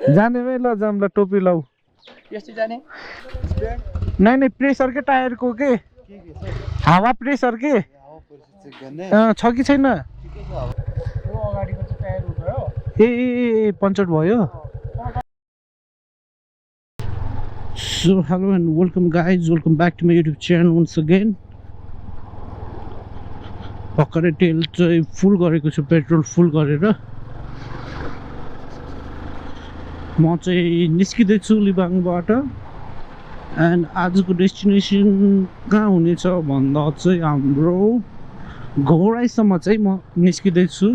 जाने भाइ ल जामला टोपी लाऊ यस्तो जाने नहीं प्रेसर के टायर को के हावा प्रेसर के छ कि छैन अगाडिको चाहिँ टायर उठ्यो ए पञ्चर भयो So hello and welcome guys, welcome back to my YouTube channel once again. भर्खरै तेल चाहिँ फुल गरेको छु, पेट्रोल फुल गरेर म चाहिँ निस्किँदैछु लिबाङबाट एन्ड आजको डेस्टिनेसन कहाँ हुनेछ भन्दा चाहिँ हाम्रो घोराईसम्म चाहिँ म निस्किँदैछु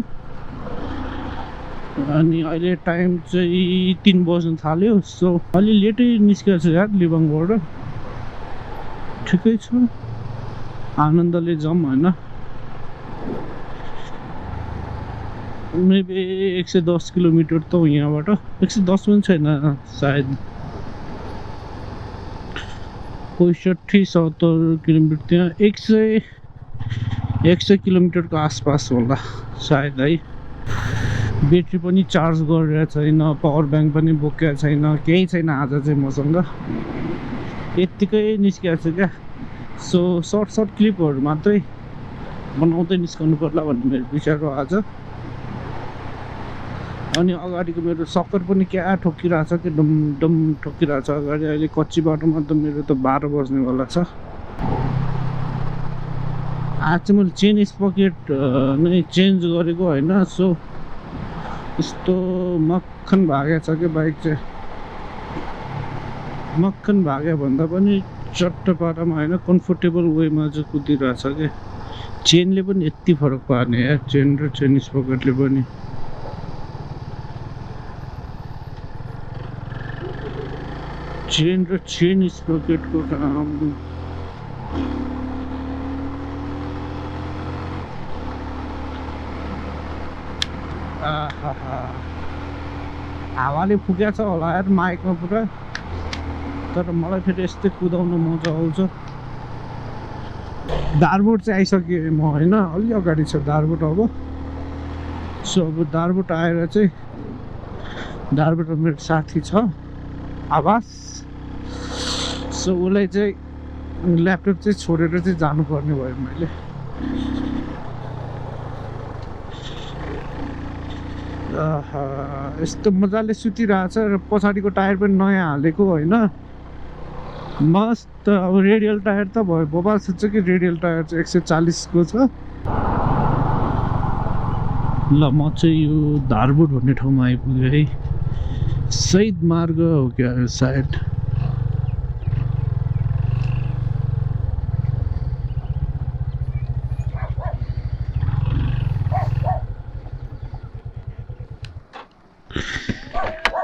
अनि अहिले टाइम चाहिँ 3 बज्न थाल्यो सो अलि लेटै निस्केको छु यार लिबाङबाट ठिकै छ आनन्दले जाउँ हैन मेबी 110 किलोमिटर त हो यहाँबाट 110 पनि छैन सायद 65-70 किलोमिटर त्यहाँ 100 किलोमिटरको आसपास होला सायद है ब्याट्री पनि चार्ज गरेर छैन पावर ब्याङ्क पनि बोकेको छैन केही छैन आज चाहिँ मसँग यत्तिकै निस्किएको छु क्या सो सर्ट क्लिपहरू मात्रै बनाउँदै निस्कनु पर्ला भन्ने मेरो विचार हो आज अनि अगाडिको मेरो सक्कर पनि क्या ठोकिरहेछ कि डम डम ठोकिरहेछ अगाडि अहिले कच्ची बाटोमा त मेरो त 12 बज्नेवाला छ आज चाहिँ मैले चेन स्पकेट नै चेन्ज गरेको होइन सो यस्तो मक्खन भागेको छ कि बाइक चाहिँ मक्खन भाग्यो भन्दा पनि चट्ट पारामा होइन कम्फोर्टेबल वेमा चाहिँ कुदिरहेछ कि चेनले पनि यति फरक पार्ने यार चेन र चेन स्पकेटले पनि चेन र चेन स्पकेटको काम हावाले फुकेको छ होला यार माइकमा पुरा तर मलाई फेरि यस्तै कुदाउन मजा आउँछ दारबोट चाहिँ आइसकेँ म होइन अलि अगाडि छ दारबोट अब सो अब दारबोट आएर चाहिँ दारबोट मेरो साथी छ आवास सो उसलाई चाहिँ ल्यापटप चाहिँ छोडेर चाहिँ जानुपर्ने भयो मैले यस्तो मजाले सुतिरहेछ र पछाडिको टायर पनि नयाँ हालेको होइन मस्त अब रेडियल टायर त भयो बबाल सोध्छ कि रेडियल टायर चाहिँ 140 को छ ल म चाहिँ यो धारबोट भन्ने ठाउँमा आइपुगेँ है शहीद मार्ग हो क्या सायद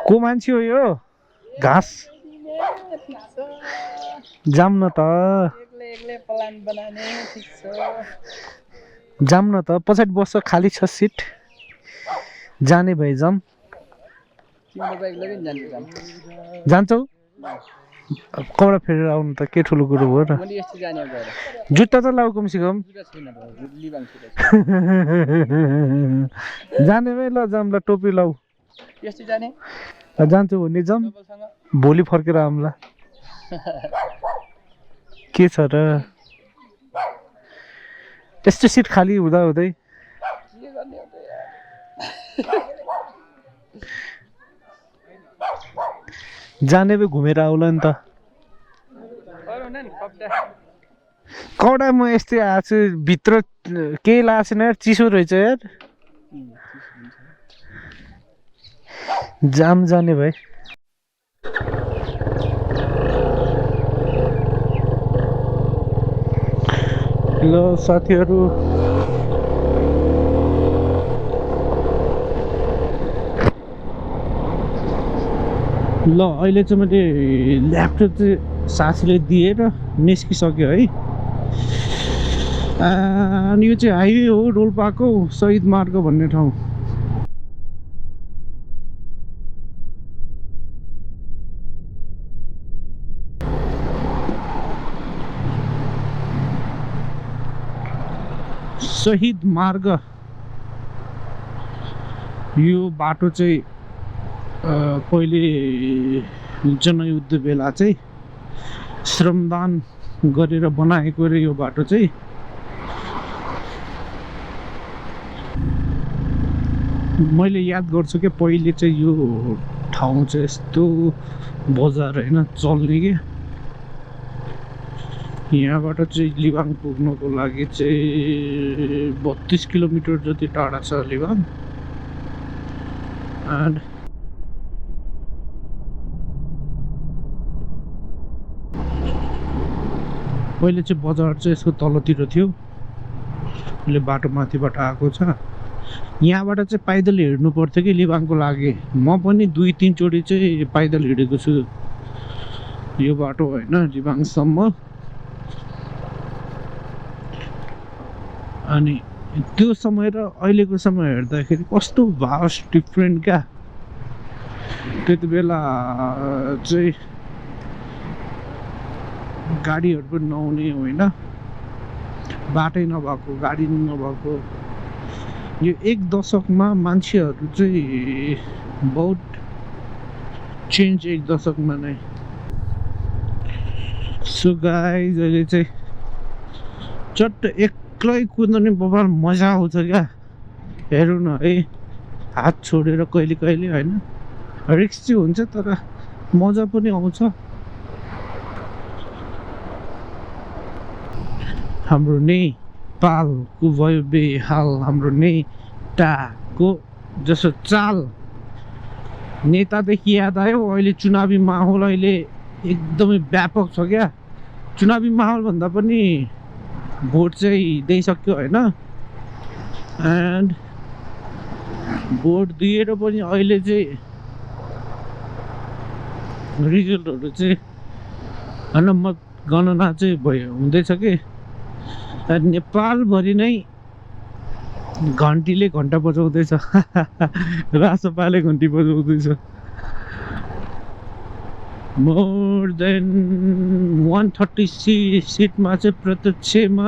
को मान्छे हो यो घाँस जाम न त जाम न त पछाडि बस्छ खाली छ सिट जाने भए जाम जान्छौ कपडा फेरेर आउनु त के ठुलो कुरो भयो र जुत्ता त लाऊ कमसेकम जाने भए ल जामला टोपी लाऊ जान्छु भने जाम भोलि फर्केर आउँला के छ र यस्तो सिट खाली हुँदा हुँदै जाने भए घुमेर आउला नि त कौडा म यस्तै आएको छु भित्र केही लागेको छैन यार चिसो रहेछ यार जाम जाने भाइ ल साथीहरू ल अहिले चाहिँ मैले ल्यापटप चाहिँ साथीले दिएर निस्किसक्यो है अनि यो चाहिँ हाइवे हो रोल्पाको शहीद मार्ग भन्ने ठाउँ शहीद मार्ग यो बाटो चाहिँ पहिले जनयुद्ध बेला चाहिँ श्रमदान गरेर बनाएको रे यो बाटो चाहिँ। मैले याद गर्छु कि पहिले चाहिँ यो ठाउँ चाहिँ यस्तो बजार होइन चल्ने कि यहाँबाट चाहिँ लिबाङ पुग्नको लागि चाहिँ 32 किलोमिटर जति टाढा छ लिबाङ। एन्ड पहिले चाहिँ बजार चाहिँ यसको तलतिर थियो, अहिले बाटो माथिबाट आएको छ। यहाँबाट चाहिँ पैदल हिँड्नु पर्थ्यो कि लिबाङको लागि। म पनि 2-3 चोटि चाहिँ पैदल हिँडेको छु यो बाटो होइन लिबाङसम्म। अनि त्यो समय र अहिलेको समय हेर्दाखेरि कस्तो भास्ट डिफ्रेन्ट क्या। त्यति बेला चाहिँ गाडीहरू पनि नआउने होइन, बाटै नभएको, गाडी नभएको। यो 1 दशकमा मान्छेहरू चाहिँ बहुत चेन्ज 1 दशकमा नै। सो गाइज अहिले चाहिँ चट्ट एक्लै कुद्ने बबाल मजा आउँछ क्या। हेरौँ न है, हात छोडेर कहिले कहिले होइन, रिक्स चाहिँ हुन्छ तर मजा पनि आउँछ। हाम्रो नेपालको भयो बेहाल, हाम्रो नेताको जसो चाल। नेतादेखि याद आयो अहिले चुनावी माहौल अहिले एकदमै व्यापक छ क्या। चुनावी माहौल भन्दा पनि भोट चाहिँ दिइसक्यो होइन। एन्ड भोट दिएर पनि अहिले चाहिँ रिजल्टहरू चाहिँ होइन मतगणना चाहिँ भयो हुँदैछ कि। नेपालभरि नै घन्टीले घन्टा बजाउँदैछ रासपाले घन्टी बजाउँदैछ। मोर देन 130 सिटमा चाहिँ प्रत्यक्षमा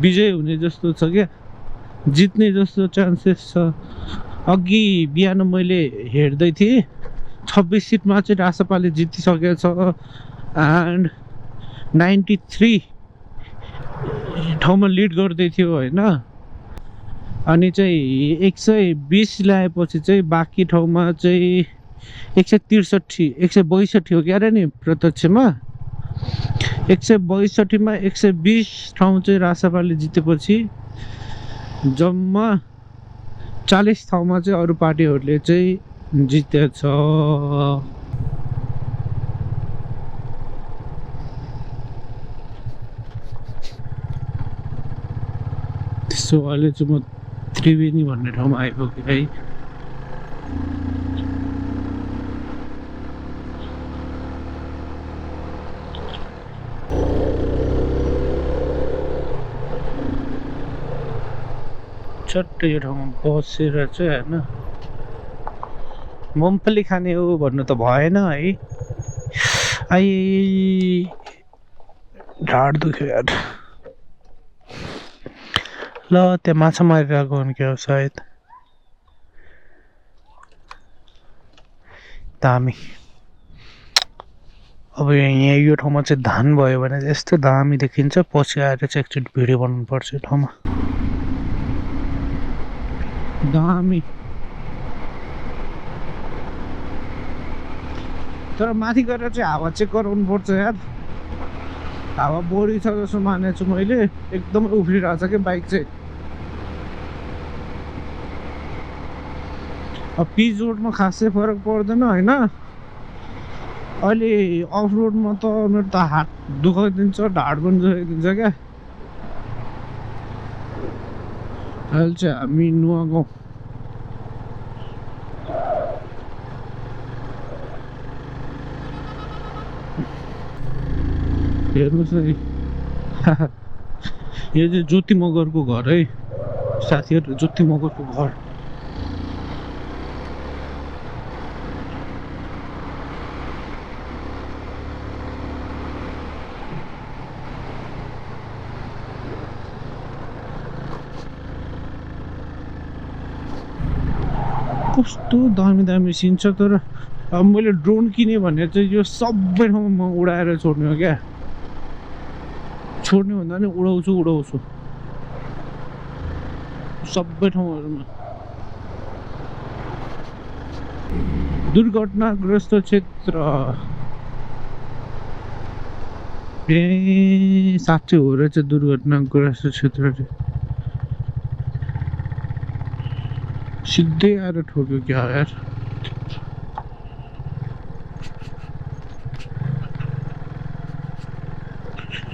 विजय हुने जस्तो छ क्या, जित्ने जस्तो चान्सेस छ। अघि बिहान मैले हेर्दै थिएँ 26 सिटमा चाहिँ रासपाले जितिसकेको छ। एन्ड 93 ठाउँमा लिड गर्दै थियो होइन। अनि चाहिँ 120 ल्याएपछि चाहिँ बाँकी ठाउँमा चाहिँ 162 हो क्या अरे नि प्रत्यक्षमा। 162 मा 120 ठाउँ चाहिँ रासपाले जितेपछि जम्मा 40 ठाउँमा चाहिँ अरू पार्टीहरूले चाहिँ जितेछ। सो अहिले चाहिँ म त्रिवेणी भन्ने ठाउँमा आइपुगेँ है। चट्ट यो ठाउँमा बसेर चाहिँ होइन मुम्फली खाने हो भन्नु त भएन है। आई ढाड दुख्यो यार। ल त्यहाँ माछा मारिरहेको हुन् क्या सायद। दामी। अब यहाँ यो ठाउँमा चाहिँ धान भयो भने यस्तो दामी देखिन्छ। पछि आएर चाहिँ एकचोटि भिडियो बनाउनु पर्छ यो ठाउँमा। दामी। तर माथि गएर चाहिँ हावा चेक गराउनु पर्छ यार। हावा बढी छ जस्तो मानेको छु मैले। एकदमै उफ्रिरहेको छ क्या बाइक चाहिँ। अब पिच रोडमा खासै फरक पर्दैन होइन। अहिले अफ रोडमा त मेरो त हात दुखाइदिन्छ, ढाड पनि दुखाइदिन्छ क्या। अहिले चाहिँ हामी नुवागाउँ हेर्नुहोस् है यो चाहिँ ज्योति मगरको घर है साथीहरू। ज्योति मगरको घर कस्तो दामी दामी सिन छ तर अब मैले ड्रोन किने भने चाहिँ यो सबै ठाउँमा म उडाएर छोड्ने हो क्या छोड्ने भन्दा पनि उडाउँछु सबै ठाउँहरूमा दुर्घटनाग्रस्त क्षेत्र ए साँच्चै हो रहेछ दुर्घटनाग्रस्त क्षेत्र सिधै आएर ठोक्यो क्या यार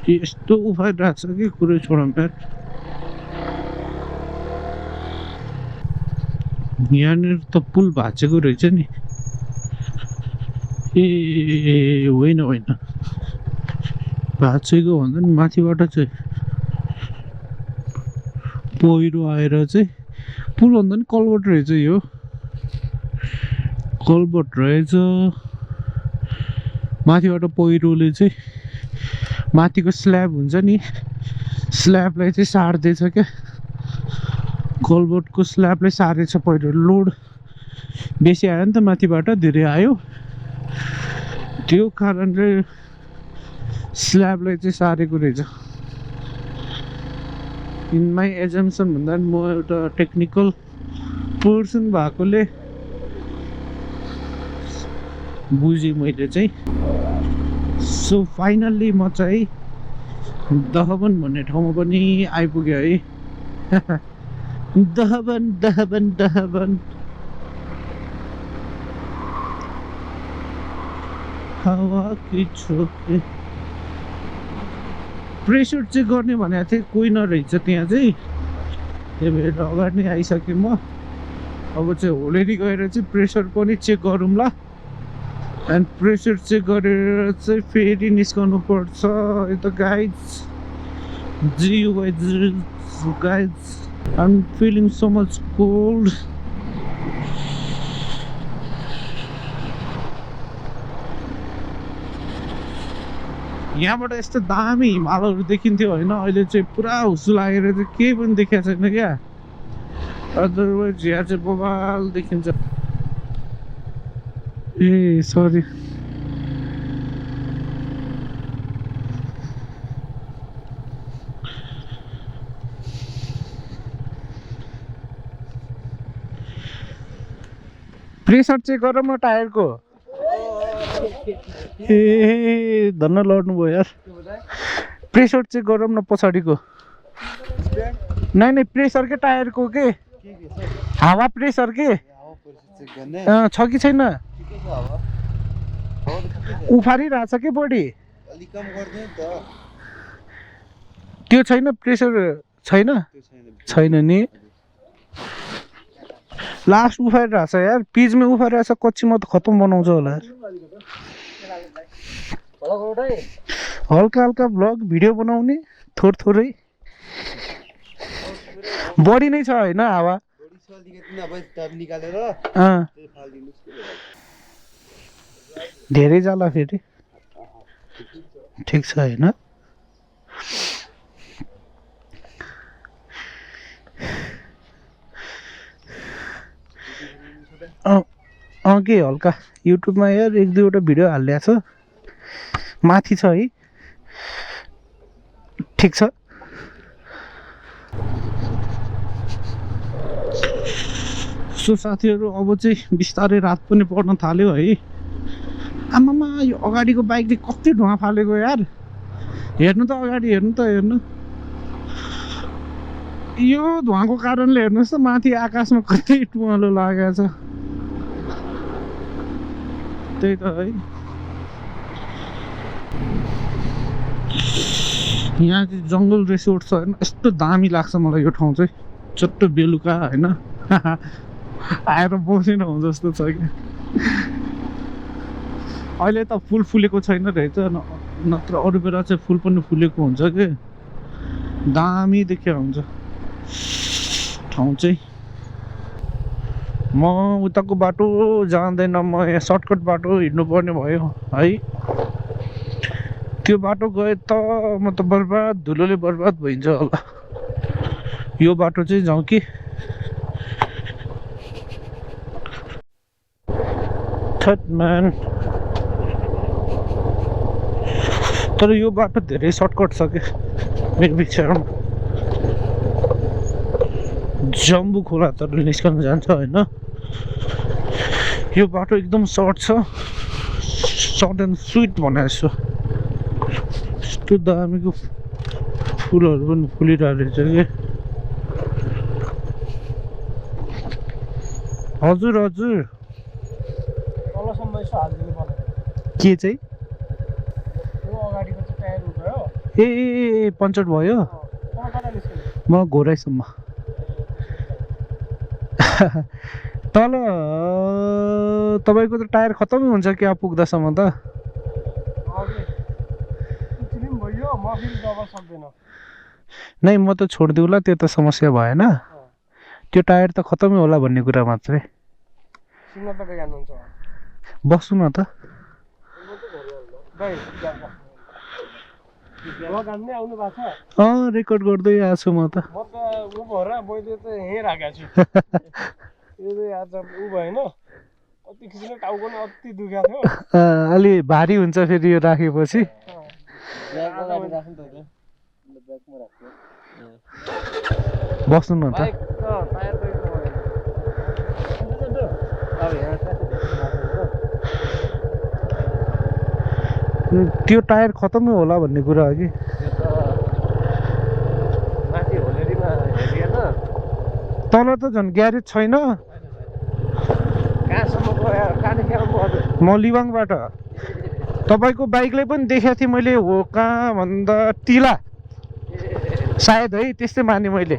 यस्तो उफाइरहेको छ कि कुरै छोडौँ यार यहाँनिर त पुल भाँचेको रहेछ नि ए होइन भाँचेको भन्दा नि माथिबाट चाहिँ पहिरो आएर चाहिँ पुल भन्दा नि कलबट रहेछ यो कलबट रहेछ माथिबाट पहिरोले चाहिँ माथिको स्ल्याब हुन्छ नि स्ल्याबलाई चाहिँ सार्दैछ क्या कलबटको स्ल्याबलाई सारेछ पहिरो लोड बेसी आयो नि त माथिबाट धेरै आयो त्यो कारणले स्ल्याबलाई चाहिँ सारेको रहेछ इन माई एजम्सन भन्दा पनि म एउटा टेक्निकल पर्सन भएकोले बुझेँ मैले चाहिँ सो फाइनल्ली म चाहिँ दहबन भन्ने ठाउँमा पनि आइपुगेँ है दहबन हावा की छोके प्रेसर चेक गर्ने भनेको थिएँ कोही नरहेछ त्यहाँ चाहिँ त्यही भएर अगाडि नै आइसकेँ म अब चाहिँ होलेरी गएर चाहिँ प्रेसर पनि चेक गरौँ ल एन्ड प्रेसर चेक गरेर चाहिँ फेरि निस्कनु पर्छ यता guys guys I am feeling so much cold यहाँबाट यस्तो दामी हिमालहरू देखिन्थ्यो होइन अहिले चाहिँ पुरा हुसु लागेर चाहिँ केही पनि देखेको छैन क्या अदरवाइज यहाँ चाहिँ बबाल देखिन्छ ए सरी प्रेसर चेक गर म टायरको ए धन्न लड्नु भयो यार प्रेसर चेक गरौँ न पछाडिको नै प्रेसर के टायरको के हावा प्रेसर के छ कि छैन उफारिरहेछ कि बढी त्यो छैन प्रेसर छैन नि लास्ट उफारिरहेछ यार पिचमा उफारिरहेछ कच्चीमा त खतम बनाउँछ होला हल्का हल्का भ्लग भिडियो बनाउने थोरै बढी नै छ होइन हावा धेरै जाला फेरि ठिक छ होइन के हल्का युट्युबमा यार 1-2 वटा भिडियो हालिदिएको छ माथि छ है ठिक छ सो साथीहरू अब चाहिँ बिस्तारै रात पनि पर्न थाल्यो है आमामा यो अगाडिको बाइकले कति धुवा फालेको यार हेर्नु त अगाडि हेर्नु यो धुवाको कारणले हेर्नुहोस् त माथि आकाशमा कति टुवालो लागेको छ त्यही त है यहाँ चाहिँ जङ्गल रिसोर्ट छ होइन यस्तो दामी लाग्छ मलाई यो ठाउँ चाहिँ चट्ट बेलुका होइन आएर बसेन हो जस्तो छ कि अहिले त फुल फुलेको छैन रहेछ नत्र अरू बेला चाहिँ फुल पनि फुलेको हुन्छ कि दामी देखिया हुन्छ ठाउँ चाहिँ म उताको बाटो जान्दैन म यहाँ सर्टकट बाटो हिँड्नु पर्ने भयो है त्यो बाटो गए त म त बर्बाद धुलोले बर्बाद भइन्छ होला यो बाटो चाहिँ जाउँ कि थट म्यान तर यो बाटो धेरै सर्टकट छ क्या मेरो विचारमा जम्बु खोला तर निस्कन जान्छ होइन यो बाटो एकदम सर्ट छ सर्ट एन्ड स्विट भनेको छु यस्तो दामीको फुलहरू पनि फुलिरहेको रहेछ कि हजुर हजुर तलसम्म यसो हालिदिनु पर्ने के चाहिँ यो अगाडिको चाहिँ टायर उठ्यो ए पञ्चर भयो तपाईँ कता निस्किनु म घोराइसम्म तल तपाईँको त टायर खत्तमै हुन्छ क्या पुग्दासम्म त अघि उठ्नु पनि भयो म फेरि दबाउन सक्दैन नै म त छोडिदिउँला त्यो त समस्या भएन त्यो टायर त खत्तमै होला भन्ने कुरा मात्रै सिग्नल तपाईँ जानुहुन्छ बस्नु न त दाइ गान नै आउनु भएको छ रेकर्ड गर्दै आएको छु म त म त ऊ भएर मैले त यहीँ राखेको छु यो चाहिँ आज ऊ भएन अति किसिमले टाउको पनि अति दुखेको थियो अलि भारी हुन्छ फेरि यो राखेपछि बस्नु न त त्यो टायर खत्तमै होला भन्ने कुरा हो कि तल त झन् ग्यारेज छैन म लिबाङबाट तपाईँको बाइकलाई पनि देखाएको थिएँ मैले हो कहाँ भन्दा तिला सायद है त्यस्तै माने मैले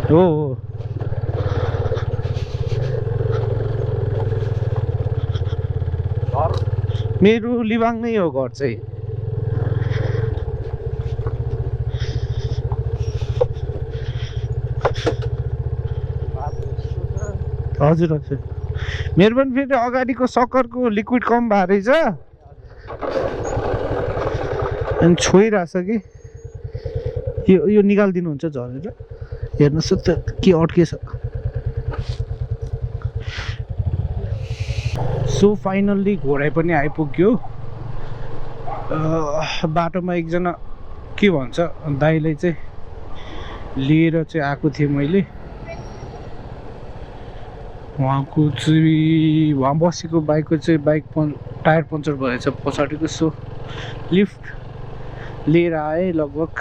हो मेरो लिबाङ नै हो घर चाहिँ हजुर हजुर मेरो पनि फेरि अगाडिको सकरको लिक्विड कम भएको रहेछ अनि छोइरहेछ कि यो निकालिदिनुहुन्छ झरेर हेर्नुहोस् त के अड्केछ सो फाइनल्ली घोराइ पनि आइपुग्यो बाटोमा एकजना के भन्छ दाइलाई चाहिँ लिएर चाहिँ आएको थिएँ मैले उहाँको चाहिँ उहाँ बसेको बाइकको चाहिँ टायर पङ्चर भएछ पछाडिको सो लिफ्ट लिएर आएँ लगभग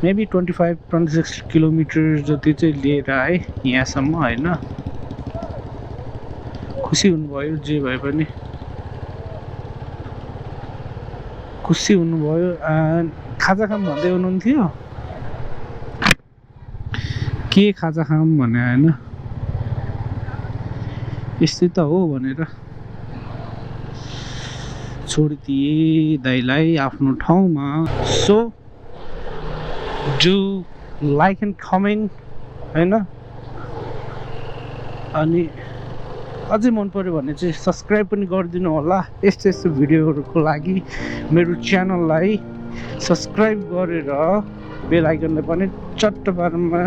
मेबी 25-26 किलोमिटर जति चाहिँ लिएर आएँ यहाँसम्म होइन खुसी हुनुभयो जे भए पनि खुसी हुनुभयो खाजा खाम भन्दै हुनुहुन्थ्यो के खाजा खाम भने होइन यस्तै त हो भनेर छोडिदिए दाइलाई आफ्नो ठाउँमा so do like and comment होइन अनि अझै मन पर्यो भने चाहिँ सब्सक्राइब पनि गरिदिनु होला यस्तो यस्तो भिडियोहरूको लागि मेरो च्यानललाई सब्सक्राइब गरेर बेल आइकनलाई पनि चट्ट पारमा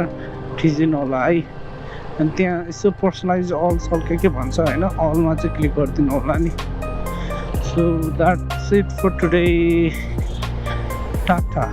थिचिदिनु होला है अनि त्यहाँ यसो पर्सनलाइज अल सल के भन्छ होइन अलमा चाहिँ क्लिक गरिदिनु होला नि so that's it for today Tata